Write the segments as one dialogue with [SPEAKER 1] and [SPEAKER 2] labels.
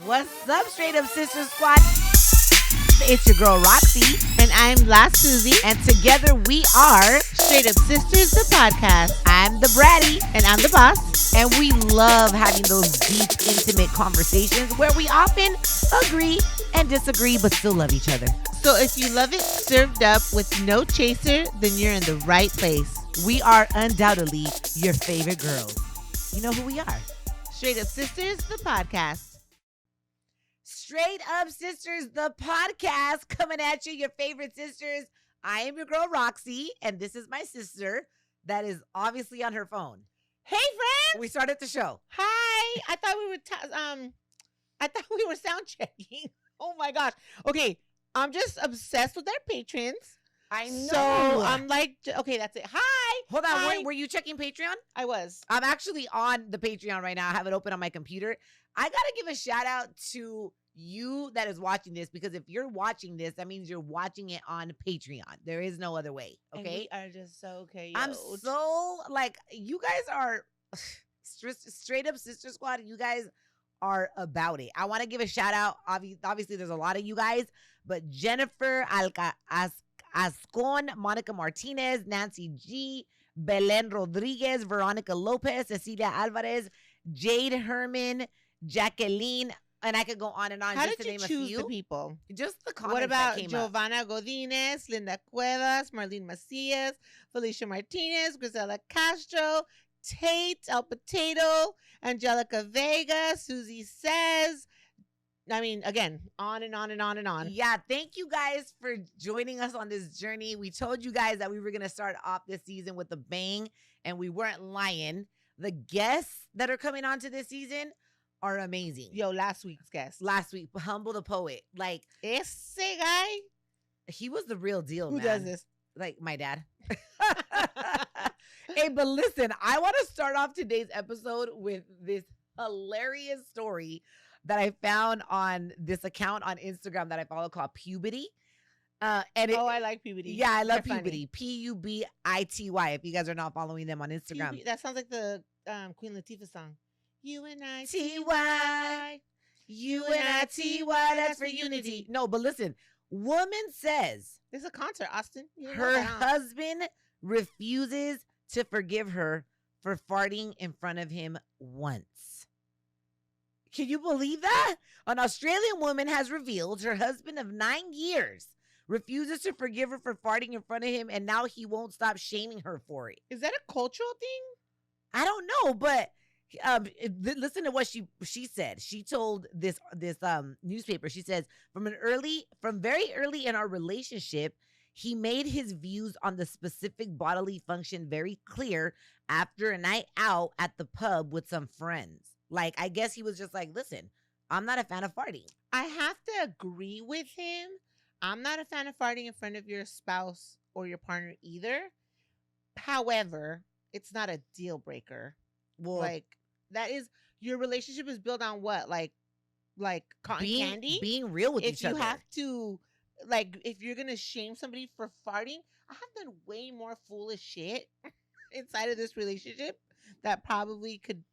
[SPEAKER 1] What's up, Straight Up Sister Squad? It's your girl Roxy,
[SPEAKER 2] And I'm Last Susie.
[SPEAKER 1] and together we are.
[SPEAKER 2] Straight Up Sisters, the podcast.
[SPEAKER 1] I'm the Bratty,
[SPEAKER 2] And I'm the boss.
[SPEAKER 1] and we love having those deep, intimate conversations where we often agree and disagree, but still love each other.
[SPEAKER 2] So if you love it served up with no chaser, then you're in the right place.
[SPEAKER 1] We are undoubtedly your favorite girls. You know who we are.
[SPEAKER 2] Straight Up Sisters, the podcast.
[SPEAKER 1] Straight Up Sisters, the podcast, coming at you, your favorite sisters. I am your girl Roxy, and this is my sister that is obviously on her phone.
[SPEAKER 2] Hey, friend.
[SPEAKER 1] We started the show.
[SPEAKER 2] Hi. I thought we were sound checking. Oh my gosh. Okay. I'm just obsessed with our patrons.
[SPEAKER 1] I know.
[SPEAKER 2] So I'm like, okay, that's it. Hi.
[SPEAKER 1] Hold on,
[SPEAKER 2] Hi.
[SPEAKER 1] were you checking Patreon?
[SPEAKER 2] I was.
[SPEAKER 1] I'm actually on the Patreon right now. I have it open on my computer. I gotta give a shout out to you that is watching this, because if you're watching this, that means you're watching it on Patreon. There is no other way.
[SPEAKER 2] And
[SPEAKER 1] Okay.
[SPEAKER 2] we are just so okay.
[SPEAKER 1] I'm so like, you guys are straight up Sister Squad. You guys are about it. I want to give a shout out. Obviously, there's a lot of you guys, but Jennifer Ascon, Monica Martinez, Nancy G, Belen Rodriguez, Veronica Lopez, Cecilia Alvarez, Jade Herman, Jacqueline, and I could go on and on.
[SPEAKER 2] How
[SPEAKER 1] just
[SPEAKER 2] did
[SPEAKER 1] to
[SPEAKER 2] you
[SPEAKER 1] name
[SPEAKER 2] choose
[SPEAKER 1] a few.
[SPEAKER 2] the people?
[SPEAKER 1] Just the comments
[SPEAKER 2] What about
[SPEAKER 1] that came up.
[SPEAKER 2] Giovanna Godinez, Linda Cuevas, Marlene Macias, Felicia Martinez, Grisela Castro, Tate, El Potato, Angelica Vega, Susie Says. I mean, again, on and on and on and on.
[SPEAKER 1] Yeah, thank you guys for joining us on this journey. We told you guys that we were going to start off this season with a bang, and we weren't lying. The guests that are coming on to this season are amazing.
[SPEAKER 2] Yo, last week's guest.
[SPEAKER 1] Last week, Humble the Poet. Like,
[SPEAKER 2] Ese guy.
[SPEAKER 1] he was the real deal,
[SPEAKER 2] Who
[SPEAKER 1] man.
[SPEAKER 2] does this?
[SPEAKER 1] Like, my dad. Hey, but listen, I want to start off today's episode with this hilarious story that I found on this account on Instagram that I follow called Puberty. And it,
[SPEAKER 2] I like puberty.
[SPEAKER 1] yeah, I love
[SPEAKER 2] They're funny.
[SPEAKER 1] Puberty. Pubity. If you guys are not following them on Instagram.
[SPEAKER 2] That sounds like the Queen Latifah song. UNITY.
[SPEAKER 1] T-Y. UNITY, that's for unity. No, but listen, woman says
[SPEAKER 2] There's a concert, Austin. You didn't know
[SPEAKER 1] her
[SPEAKER 2] that, huh?
[SPEAKER 1] husband refuses to forgive her for farting in front of him once. Can you believe that? An Australian woman has revealed her husband of 9 years refuses to forgive her for farting in front of him, and now he won't stop shaming her for it.
[SPEAKER 2] Is that a cultural thing?
[SPEAKER 1] I don't know, but listen to what she said. She told this newspaper. She says, from very early in our relationship, he made his views on the specific bodily function very clear after a night out at the pub with some friends. Like, I guess he was just like, listen, I'm not a fan of farting.
[SPEAKER 2] I have to agree with him. I'm not a fan of farting in front of your spouse or your partner either. However, it's not a deal breaker.
[SPEAKER 1] Well,
[SPEAKER 2] Like, that is, your relationship is built on what? Like cotton candy?
[SPEAKER 1] being real with
[SPEAKER 2] If
[SPEAKER 1] each
[SPEAKER 2] you
[SPEAKER 1] other.
[SPEAKER 2] have to, like, if you're going to shame somebody for farting, I have done way more foolish shit inside of this relationship that probably could,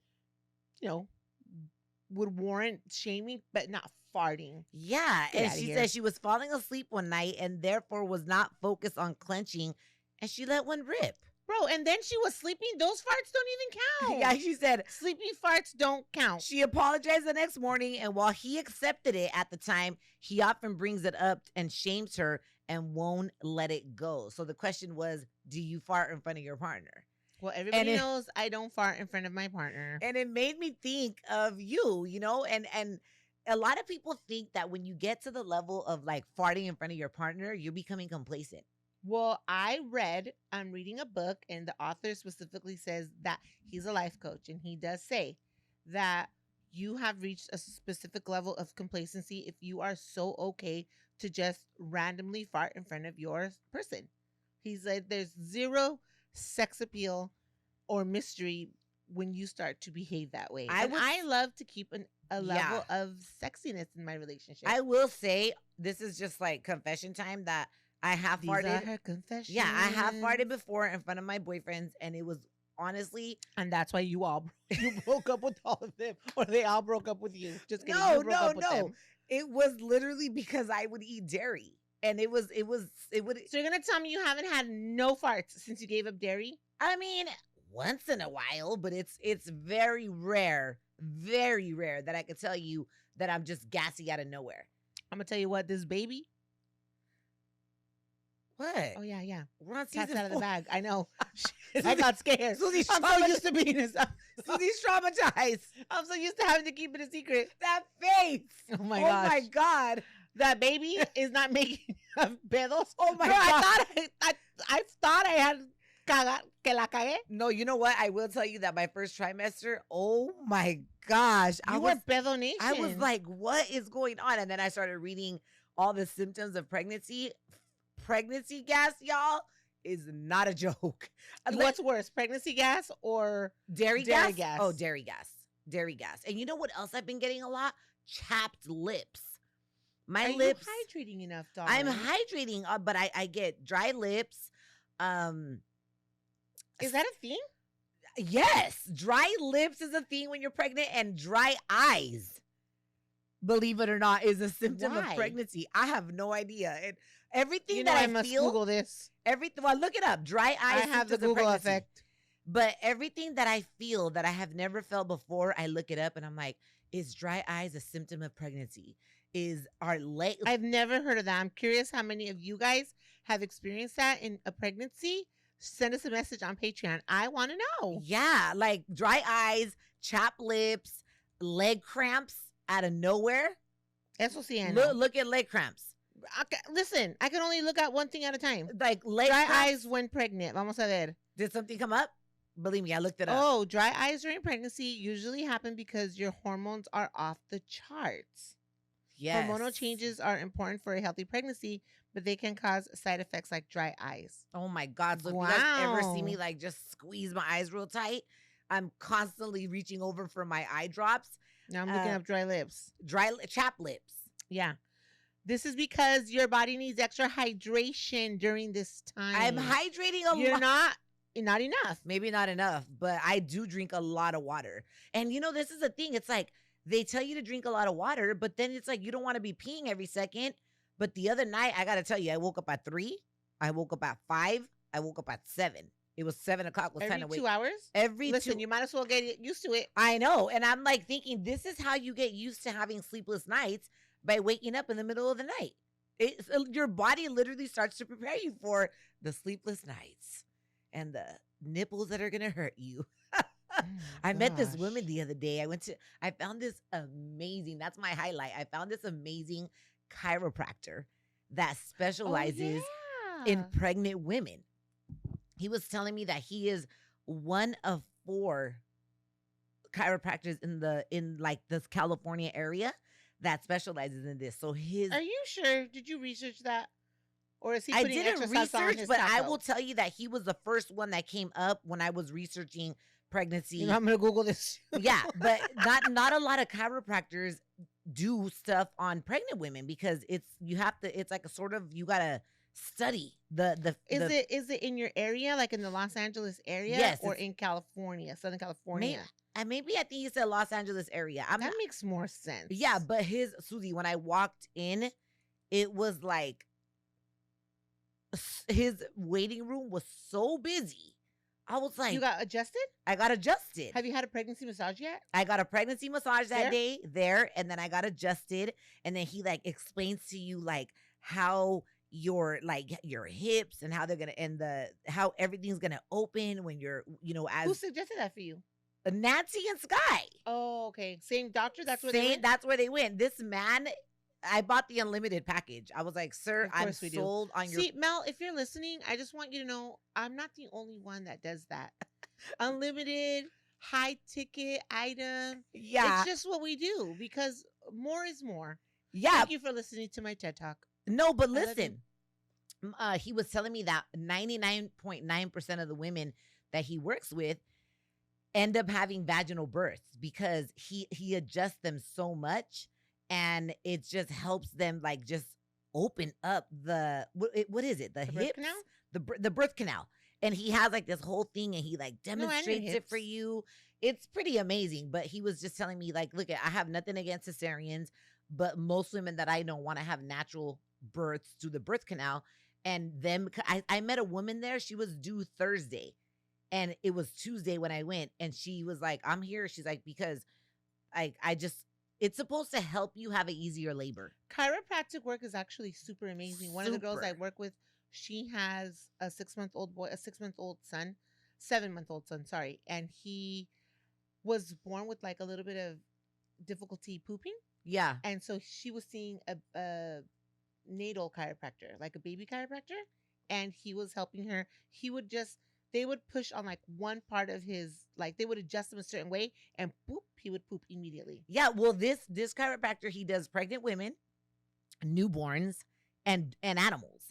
[SPEAKER 2] would warrant shaming, but not farting.
[SPEAKER 1] Yeah,
[SPEAKER 2] Get
[SPEAKER 1] and
[SPEAKER 2] outta
[SPEAKER 1] she
[SPEAKER 2] here.
[SPEAKER 1] said she was falling asleep one night and therefore was not focused on clenching, and she let one rip.
[SPEAKER 2] Bro, and then she was sleeping. Those farts don't even count.
[SPEAKER 1] Yeah, she said
[SPEAKER 2] Sleeping farts don't count.
[SPEAKER 1] she apologized the next morning, and while he accepted it at the time, he often brings it up and shames her and won't let it go. So the question was, do you fart in front of your partner?
[SPEAKER 2] Well, everybody
[SPEAKER 1] it-
[SPEAKER 2] knows I don't fart in front of my partner.
[SPEAKER 1] And it made me think of you, and a lot of people think that when you get to the level of like farting in front of your partner, you're becoming complacent.
[SPEAKER 2] Well, I'm reading a book, and the author specifically says that he's a life coach, and he does say that you have reached a specific level of complacency if you are so okay to just randomly fart in front of your person. He's like, there's zero sex appeal or mystery when you start to behave that way. I love to keep a level of sexiness in my relationship.
[SPEAKER 1] I will say, this is just like confession time, that I have
[SPEAKER 2] These
[SPEAKER 1] farted.
[SPEAKER 2] are her confessions.
[SPEAKER 1] Yeah, I have farted before in front of my boyfriends, and it was honestly,
[SPEAKER 2] And that's why you broke up with all of them, or they all broke up with you. Just kidding.
[SPEAKER 1] no,
[SPEAKER 2] You broke
[SPEAKER 1] no,
[SPEAKER 2] up with
[SPEAKER 1] no.
[SPEAKER 2] them.
[SPEAKER 1] It was literally because I would eat dairy, and it would.
[SPEAKER 2] So you're gonna tell me you haven't had no farts since you gave up dairy?
[SPEAKER 1] I mean, once in a while, but it's very rare that I could tell you that I'm just gassy out of nowhere.
[SPEAKER 2] I'm gonna tell you what, this baby.
[SPEAKER 1] What?
[SPEAKER 2] Oh yeah.
[SPEAKER 1] We're on
[SPEAKER 2] Cat's
[SPEAKER 1] season
[SPEAKER 2] out of the
[SPEAKER 1] 4.
[SPEAKER 2] bag. I know. I got scared.
[SPEAKER 1] Susie's
[SPEAKER 2] I'm so used to being this.
[SPEAKER 1] Susie's traumatized.
[SPEAKER 2] I'm so used to having to keep it a secret.
[SPEAKER 1] That face.
[SPEAKER 2] Oh my
[SPEAKER 1] Oh
[SPEAKER 2] gosh.
[SPEAKER 1] my god.
[SPEAKER 2] That baby is not making pedos.
[SPEAKER 1] Oh my
[SPEAKER 2] Girl,
[SPEAKER 1] god.
[SPEAKER 2] I thought I had que la cagué.
[SPEAKER 1] No, you know what? I will tell you that my first trimester, oh my gosh.
[SPEAKER 2] You were pedo nation.
[SPEAKER 1] I was like, what is going on? And then I started reading all the symptoms of pregnancy. Pregnancy gas, y'all, is not a joke.
[SPEAKER 2] What's worse, pregnancy gas or
[SPEAKER 1] Dairy
[SPEAKER 2] Dairy
[SPEAKER 1] gas?
[SPEAKER 2] gas.
[SPEAKER 1] Oh, dairy gas. Dairy gas. And you know what else I've been getting a lot? Chapped lips. My
[SPEAKER 2] are
[SPEAKER 1] lips.
[SPEAKER 2] you hydrating enough, darling?
[SPEAKER 1] I'm hydrating, but I get dry lips.
[SPEAKER 2] Is that a thing?
[SPEAKER 1] Yes, dry lips is a thing when you're pregnant, and dry eyes, believe it or not, is a symptom
[SPEAKER 2] Why?
[SPEAKER 1] of pregnancy. I have no idea. And everything
[SPEAKER 2] You know
[SPEAKER 1] that
[SPEAKER 2] I must
[SPEAKER 1] feel,
[SPEAKER 2] Google this.
[SPEAKER 1] everything. Well, look it up. Dry eyes.
[SPEAKER 2] I have the
[SPEAKER 1] symptoms of
[SPEAKER 2] Google
[SPEAKER 1] pregnancy.
[SPEAKER 2] effect.
[SPEAKER 1] But everything that I feel that I have never felt before, I look it up and I'm like, is dry eyes a symptom of pregnancy? Is our leg?
[SPEAKER 2] I've never heard of that. I'm curious how many of you guys have experienced that in a pregnancy. Send us a message on Patreon. I want to know.
[SPEAKER 1] Yeah, like dry eyes, chapped lips, leg cramps out of nowhere.
[SPEAKER 2] Eso sí, I know.
[SPEAKER 1] Look at leg cramps.
[SPEAKER 2] Okay, listen, I can only look at one thing at a time.
[SPEAKER 1] Like leg
[SPEAKER 2] Dry
[SPEAKER 1] cramps.
[SPEAKER 2] eyes when pregnant. Vamos a ver.
[SPEAKER 1] Did something come up? Believe me, I looked it up.
[SPEAKER 2] Oh, dry eyes during pregnancy usually happen because your hormones are off the charts.
[SPEAKER 1] yes.
[SPEAKER 2] Hormonal changes are important for a healthy pregnancy, but they can cause side effects like dry eyes.
[SPEAKER 1] Oh my God. So if you guys ever see me
[SPEAKER 2] Wow.
[SPEAKER 1] like just squeeze my eyes real tight, I'm constantly reaching over for my eye drops.
[SPEAKER 2] Now I'm looking
[SPEAKER 1] Uh,
[SPEAKER 2] up dry lips.
[SPEAKER 1] Chapped lips.
[SPEAKER 2] Yeah. This is because your body needs extra hydration during this
[SPEAKER 1] I'm
[SPEAKER 2] time.
[SPEAKER 1] hydrating a
[SPEAKER 2] You're
[SPEAKER 1] lot.
[SPEAKER 2] not enough.
[SPEAKER 1] Maybe not enough, but I do drink a lot of water. And you know, this is the thing. It's like they tell you to drink a lot of water, but then it's like you don't want to be peeing every second. But the other night, I got to tell you, I woke up at 3. I woke up at 5. I woke up at 7. It was 7 o'clock. Was
[SPEAKER 2] Every
[SPEAKER 1] time to wake.
[SPEAKER 2] 2 hours?
[SPEAKER 1] Every
[SPEAKER 2] Listen,
[SPEAKER 1] 2.
[SPEAKER 2] you might as well get used to it.
[SPEAKER 1] I know. And I'm like thinking, this is how you get used to having sleepless nights, by waking up in the middle of the night. Your body literally starts to prepare you for the sleepless nights and the nipples that are going to hurt you. I met this woman the other day. I found this amazing, that's my highlight. I found this amazing chiropractor that specializes in pregnant women. He was telling me that he is one of 4 chiropractors in like this California area that specializes in this. So his
[SPEAKER 2] Are you sure? Did you research that? Or is he
[SPEAKER 1] I
[SPEAKER 2] putting
[SPEAKER 1] didn't
[SPEAKER 2] extra sauce on
[SPEAKER 1] research,
[SPEAKER 2] his
[SPEAKER 1] but I
[SPEAKER 2] taco?
[SPEAKER 1] will tell you that he was the first one that came up when I was researching pregnancy.
[SPEAKER 2] You know, I'm going to Google this.
[SPEAKER 1] Yeah, but not a lot of chiropractors do stuff on pregnant women because it's like a sort of, you gotta study
[SPEAKER 2] Is it in your area, like in the Los Angeles area?
[SPEAKER 1] Yes,
[SPEAKER 2] Or
[SPEAKER 1] it's-
[SPEAKER 2] in California, Southern California?
[SPEAKER 1] maybe I think you said Los Angeles area.
[SPEAKER 2] That makes more sense.
[SPEAKER 1] Yeah, but Susie, when I walked in, it was like his waiting room was so busy. I was like,
[SPEAKER 2] You got adjusted?
[SPEAKER 1] I got adjusted.
[SPEAKER 2] Have you had a pregnancy massage yet?
[SPEAKER 1] I got a pregnancy massage that
[SPEAKER 2] There?
[SPEAKER 1] day there, and then I got adjusted, and then he like explains to you like how your hips and how they're gonna how everything's gonna open when you're
[SPEAKER 2] Who
[SPEAKER 1] as
[SPEAKER 2] suggested that for you?
[SPEAKER 1] Nancy and Sky.
[SPEAKER 2] Oh, okay. Same doctor? That's where
[SPEAKER 1] Saying
[SPEAKER 2] they went?
[SPEAKER 1] that's where they went. This man, I bought the unlimited package. I was like, sir,
[SPEAKER 2] Of
[SPEAKER 1] I'm
[SPEAKER 2] course we do.
[SPEAKER 1] sold on your.
[SPEAKER 2] See, Mel, if you're listening, I just want you to know I'm not the only one that does that. Unlimited, high ticket item.
[SPEAKER 1] Yeah,
[SPEAKER 2] It's just what we do because more is more.
[SPEAKER 1] yeah.
[SPEAKER 2] Thank you for listening to my TED Talk.
[SPEAKER 1] No, but
[SPEAKER 2] I love
[SPEAKER 1] listen, he was telling me that 99.9% of the women that he works with end up having vaginal births because he adjusts them so much, and it just helps them like just open up what is it? The
[SPEAKER 2] The birth
[SPEAKER 1] hips,
[SPEAKER 2] canal?
[SPEAKER 1] the birth canal, And he has like this whole thing and he like
[SPEAKER 2] No, and your
[SPEAKER 1] demonstrates it for
[SPEAKER 2] hips.
[SPEAKER 1] you. It's pretty amazing. But he was just telling me, like, look, I have nothing against cesareans, but most women that I know want to have natural births through the birth canal. And them, I met a woman there. She was due Thursday. And it was Tuesday when I went. And she was like, I'm here. She's like, because I just, it's supposed to help you have an easier labor.
[SPEAKER 2] Chiropractic work is actually super amazing. One of the girls I
[SPEAKER 1] Super.
[SPEAKER 2] work with, she has a 6-month-old boy, a 6-month-old son, 7-month-old son, sorry. And he was born with like a little bit of difficulty pooping.
[SPEAKER 1] Yeah.
[SPEAKER 2] And so she was seeing a natal chiropractor, like a baby chiropractor. And he was helping her. He would just, they would push on like one part of his, like they would adjust him a certain way and poop, he would poop immediately.
[SPEAKER 1] Yeah. Well, this chiropractor, he does pregnant women, newborns, and animals,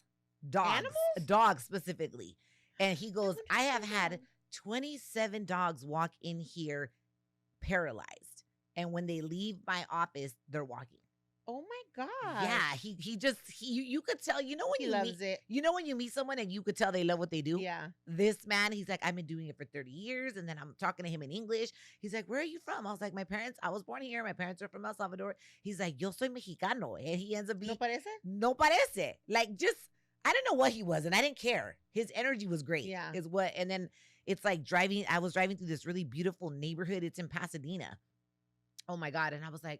[SPEAKER 1] dogs,
[SPEAKER 2] Animals?
[SPEAKER 1] dogs specifically. And he goes, I have had
[SPEAKER 2] Dog.
[SPEAKER 1] 27 dogs walk in here paralyzed, and when they leave my office, they're walking.
[SPEAKER 2] Oh my god.
[SPEAKER 1] Yeah, he just you could tell, you know, when
[SPEAKER 2] He
[SPEAKER 1] you
[SPEAKER 2] loves
[SPEAKER 1] meet,
[SPEAKER 2] it.
[SPEAKER 1] you know, when you meet someone and you could tell they love what they do.
[SPEAKER 2] Yeah.
[SPEAKER 1] This man, he's like, I've been doing it for 30 years. And then I'm talking to him in English. He's like, where are you from? I was like, my parents, I was born here. My parents are from El Salvador. He's like, yo soy mexicano. And he ends up being,
[SPEAKER 2] ¿No parece?
[SPEAKER 1] no parece. Like, just, I don't know what he was. And I didn't care. His energy was great.
[SPEAKER 2] Yeah.
[SPEAKER 1] Is what, and then it's like I was driving through this really beautiful neighborhood. It's in Pasadena. Oh my God. And I was like,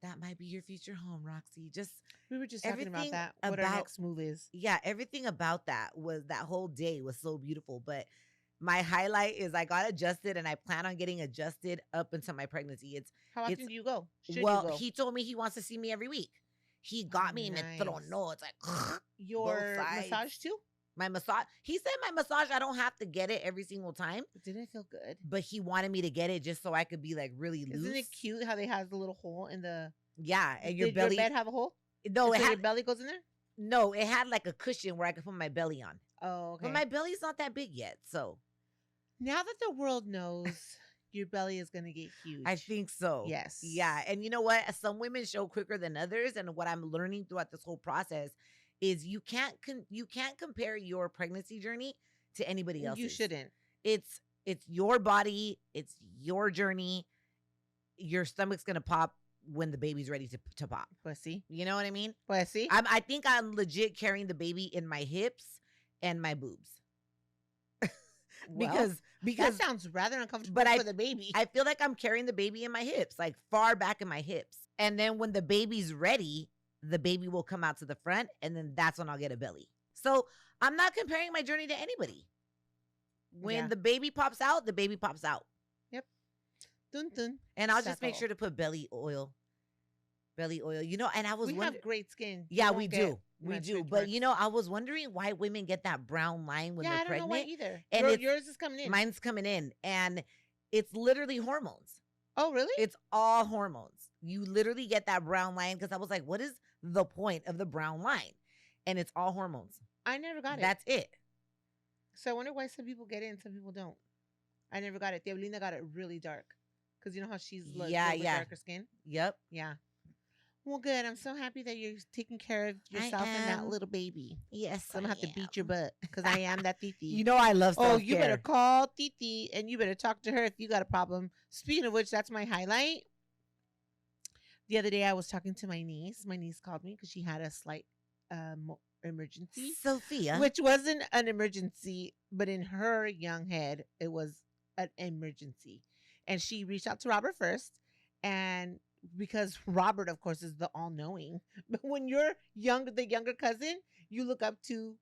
[SPEAKER 1] that might be your future home, Roxy. Just
[SPEAKER 2] We were just talking about
[SPEAKER 1] everything
[SPEAKER 2] that. What our next move is.
[SPEAKER 1] yeah, everything about that whole day was so beautiful. But my highlight is I got adjusted and I plan on getting adjusted up until my pregnancy. It's
[SPEAKER 2] How often
[SPEAKER 1] it's
[SPEAKER 2] do you go? Should
[SPEAKER 1] well,
[SPEAKER 2] you go?
[SPEAKER 1] he told me he wants to see me every week. He got me in the
[SPEAKER 2] nice.
[SPEAKER 1] trono. It's like
[SPEAKER 2] Your
[SPEAKER 1] sides.
[SPEAKER 2] massage too?
[SPEAKER 1] my massage. He said my massage, I don't have to get it every single time,
[SPEAKER 2] But didn't it feel good?
[SPEAKER 1] but he wanted me to get it just so I could be like really loose.
[SPEAKER 2] Isn't it cute how they have the little hole in the
[SPEAKER 1] Yeah, and your
[SPEAKER 2] Did
[SPEAKER 1] belly.
[SPEAKER 2] your bed have a hole?
[SPEAKER 1] No,
[SPEAKER 2] And
[SPEAKER 1] it
[SPEAKER 2] so
[SPEAKER 1] had
[SPEAKER 2] your belly goes in there?
[SPEAKER 1] no, it had like a cushion where I could put my belly on.
[SPEAKER 2] Oh, okay.
[SPEAKER 1] But my belly's not that big yet, so
[SPEAKER 2] Now that the world knows your belly is gonna get huge.
[SPEAKER 1] I think so.
[SPEAKER 2] Yes.
[SPEAKER 1] Yeah. And you know what? Some women show quicker than others. And what I'm learning throughout this whole process is you can't compare your pregnancy journey to anybody else's.
[SPEAKER 2] You shouldn't.
[SPEAKER 1] It's your body, it's your journey. Your stomach's gonna pop when the baby's ready to pop.
[SPEAKER 2] Pussy.
[SPEAKER 1] You know what I mean?
[SPEAKER 2] Pussy.
[SPEAKER 1] I think I'm legit carrying the baby in my hips and my boobs.
[SPEAKER 2] Well,
[SPEAKER 1] because
[SPEAKER 2] that sounds rather uncomfortable
[SPEAKER 1] but
[SPEAKER 2] for the baby.
[SPEAKER 1] I feel like I'm carrying the baby in my hips, like far back in my hips. And then when the baby's ready, the baby will come out to the front, and then that's when I'll get a belly. So I'm not comparing my journey to anybody. When
[SPEAKER 2] Yeah.
[SPEAKER 1] the baby pops out, the baby pops out.
[SPEAKER 2] Dun dun.
[SPEAKER 1] And I'll just make
[SPEAKER 2] Settle.
[SPEAKER 1] sure to put belly oil. Belly oil. You know, and I was
[SPEAKER 2] We
[SPEAKER 1] wondering.
[SPEAKER 2] have great skin.
[SPEAKER 1] Yeah,
[SPEAKER 2] You
[SPEAKER 1] we
[SPEAKER 2] won't get
[SPEAKER 1] do. We
[SPEAKER 2] much
[SPEAKER 1] do.
[SPEAKER 2] rich
[SPEAKER 1] But
[SPEAKER 2] marks.
[SPEAKER 1] you know, I was wondering why women get that brown line when
[SPEAKER 2] yeah,
[SPEAKER 1] they're
[SPEAKER 2] I don't
[SPEAKER 1] pregnant.
[SPEAKER 2] know why either.
[SPEAKER 1] And it's-
[SPEAKER 2] yours is coming in.
[SPEAKER 1] Mine's coming in, and it's literally hormones.
[SPEAKER 2] Oh, really?
[SPEAKER 1] It's all hormones. You literally get that brown line because I was like, what is the point of the brown line? And it's all hormones.
[SPEAKER 2] I never got it.
[SPEAKER 1] That's it.
[SPEAKER 2] So I wonder why some people get it and some people don't. I never got it. Diablina got it really dark. Because you know how she's
[SPEAKER 1] Yeah,
[SPEAKER 2] little bit
[SPEAKER 1] yeah.
[SPEAKER 2] darker skin?
[SPEAKER 1] Yep.
[SPEAKER 2] Yeah. Well, good. I'm so happy that you're taking care of yourself and that
[SPEAKER 1] am.
[SPEAKER 2] little baby.
[SPEAKER 1] Yes.
[SPEAKER 2] So I'm going to have to beat your butt because I am that Titi.
[SPEAKER 1] You know I love
[SPEAKER 2] Oh,
[SPEAKER 1] self-care.
[SPEAKER 2] you better call Titi and you better talk to her if you got a problem. Speaking of which, that's my highlight. The other day I was talking to my niece. My niece called me because she had a slight emergency,
[SPEAKER 1] Sophia.
[SPEAKER 2] which wasn't an emergency, but in her young head, it was an emergency. And she reached out to Robert first. And because Robert, of course, is the all-knowing. But when you're the younger cousin, you look up to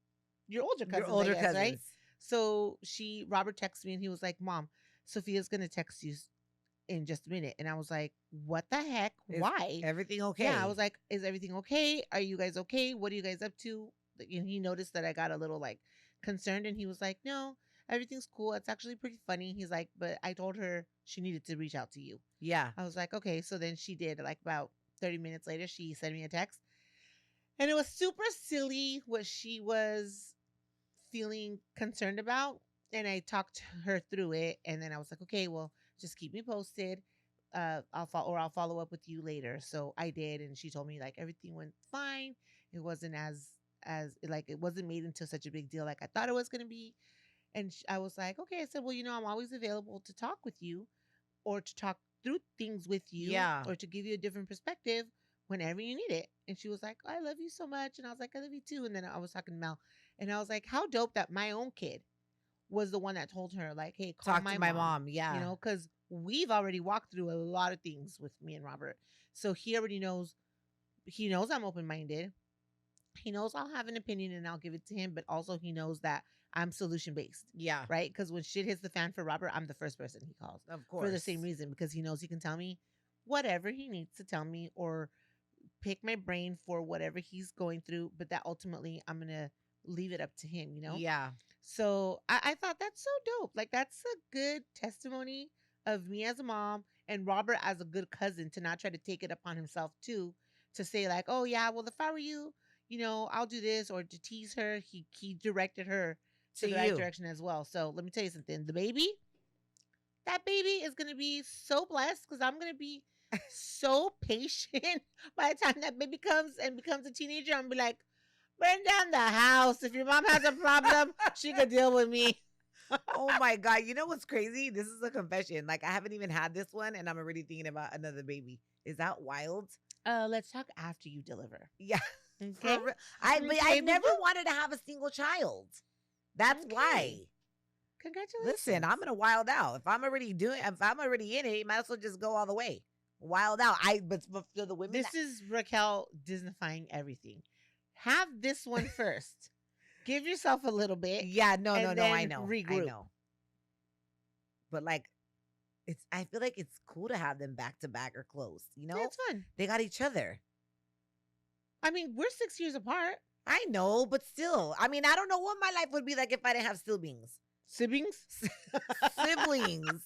[SPEAKER 2] your older cousins,
[SPEAKER 1] Your older
[SPEAKER 2] I guess,
[SPEAKER 1] cousins.
[SPEAKER 2] right? So Robert texted me and he was like, Mom, Sophia's going to text you in just a minute. And I was like, what the heck?
[SPEAKER 1] Is
[SPEAKER 2] Why?
[SPEAKER 1] Everything okay?
[SPEAKER 2] Yeah, I was like, is everything okay? Are you guys okay? What are you guys up to? And he noticed that I got a little like concerned and he was like, no, everything's cool. It's actually pretty funny. He's like, but I told her she needed to reach out to you.
[SPEAKER 1] yeah.
[SPEAKER 2] I was like, okay. So then she did. Like about 30 minutes later, she sent me a text. And it was super silly what she was feeling concerned about. And I talked her through it. And then I was like, okay, well, just keep me posted. I'll follow up with you later. So I did. And she told me like everything went fine. It wasn't as like it wasn't made into such a big deal like I thought it was going to be. And I was like, okay. I said, well, I'm always available to talk with you or to talk through things with you
[SPEAKER 1] Yeah.
[SPEAKER 2] or to give you a different perspective whenever you need it. And she was like, I love you so much. And I was like, I love you too. And then I was talking to Mel and I was like, how dope that my own kid was the one that told her, like, hey, call
[SPEAKER 1] Talk to
[SPEAKER 2] my
[SPEAKER 1] my
[SPEAKER 2] mom,
[SPEAKER 1] mom. Yeah.
[SPEAKER 2] because we've already walked through a lot of things with me and Robert. So he already knows, I'm open minded. He knows I'll have an opinion and I'll give it to him, but also he knows that I'm solution based,
[SPEAKER 1] Yeah.
[SPEAKER 2] right? Because when shit hits the fan for Robert, I'm the first person he calls
[SPEAKER 1] Of
[SPEAKER 2] for the
[SPEAKER 1] course.
[SPEAKER 2] same reason, because he knows he can tell me whatever he needs to tell me or pick my brain for whatever he's going through, but that ultimately I'm going to leave it up to him.
[SPEAKER 1] Yeah.
[SPEAKER 2] So I thought that's so dope. Like, that's a good testimony of me as a mom and Robert as a good cousin to not try to take it upon himself too, to say like, oh yeah, well if I were you, I'll do this, or to tease her. He directed her to
[SPEAKER 1] To
[SPEAKER 2] the right
[SPEAKER 1] you.
[SPEAKER 2] direction as well. So let me tell you something. That baby is gonna be so blessed because I'm gonna be so patient by the time that baby comes and becomes a teenager. I'm gonna be like, burn down the house. If your mom has a problem, she could deal with me.
[SPEAKER 1] Oh my God. You know what's crazy? This is a confession. Like, I haven't even had this one and I'm already thinking about another baby. Is that wild?
[SPEAKER 2] Let's talk after you deliver.
[SPEAKER 1] Yeah.
[SPEAKER 2] Okay.
[SPEAKER 1] But
[SPEAKER 2] Okay,
[SPEAKER 1] I've never
[SPEAKER 2] boo-boo?
[SPEAKER 1] wanted to have a single child. That's why.
[SPEAKER 2] Okay. Congratulations.
[SPEAKER 1] Listen, I'm gonna wild out. If I'm already in it, you might as well just go all the way. Wild out. But for the women,
[SPEAKER 2] This is Raquel Disneyfying everything. Have this one first. Give yourself a little bit.
[SPEAKER 1] yeah, no,
[SPEAKER 2] and
[SPEAKER 1] no, I
[SPEAKER 2] then
[SPEAKER 1] know, I
[SPEAKER 2] regroup.
[SPEAKER 1] know. But like, I feel like it's cool to have them back to back or close.
[SPEAKER 2] Yeah, it's fun.
[SPEAKER 1] They got each other.
[SPEAKER 2] I mean, we're 6 years apart.
[SPEAKER 1] I know, but still, I mean, I don't know what my life would be like if I didn't have siblings.
[SPEAKER 2] Siblings?
[SPEAKER 1] Siblings.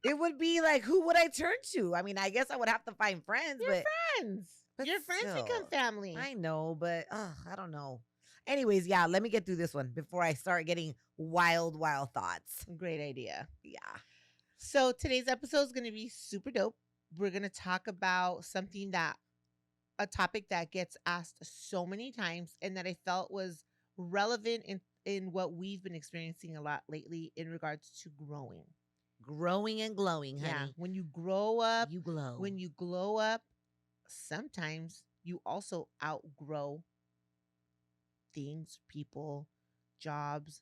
[SPEAKER 1] It would be like, who would I turn to? I mean, I guess I would have to find friends,
[SPEAKER 2] Your
[SPEAKER 1] but
[SPEAKER 2] friends.
[SPEAKER 1] but
[SPEAKER 2] Your friends become
[SPEAKER 1] still,
[SPEAKER 2] family.
[SPEAKER 1] I know, but I don't know. Anyways, yeah, let me get through this one before I start getting wild, wild thoughts.
[SPEAKER 2] Great idea.
[SPEAKER 1] Yeah.
[SPEAKER 2] So today's episode is going to be super dope. We're going to talk about a topic that gets asked so many times and that I felt was relevant in what we've been experiencing a lot lately in regards to growing.
[SPEAKER 1] Growing and glowing, honey.
[SPEAKER 2] Yeah. When you grow up,
[SPEAKER 1] You glow.
[SPEAKER 2] when you glow up, sometimes you also outgrow things, people, jobs,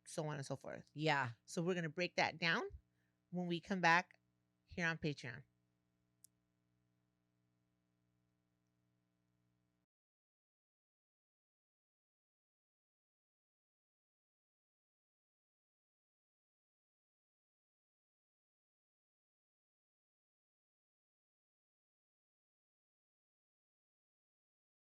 [SPEAKER 2] so on and so forth.
[SPEAKER 1] Yeah.
[SPEAKER 2] So we're going to break that down when we come back here on Patreon.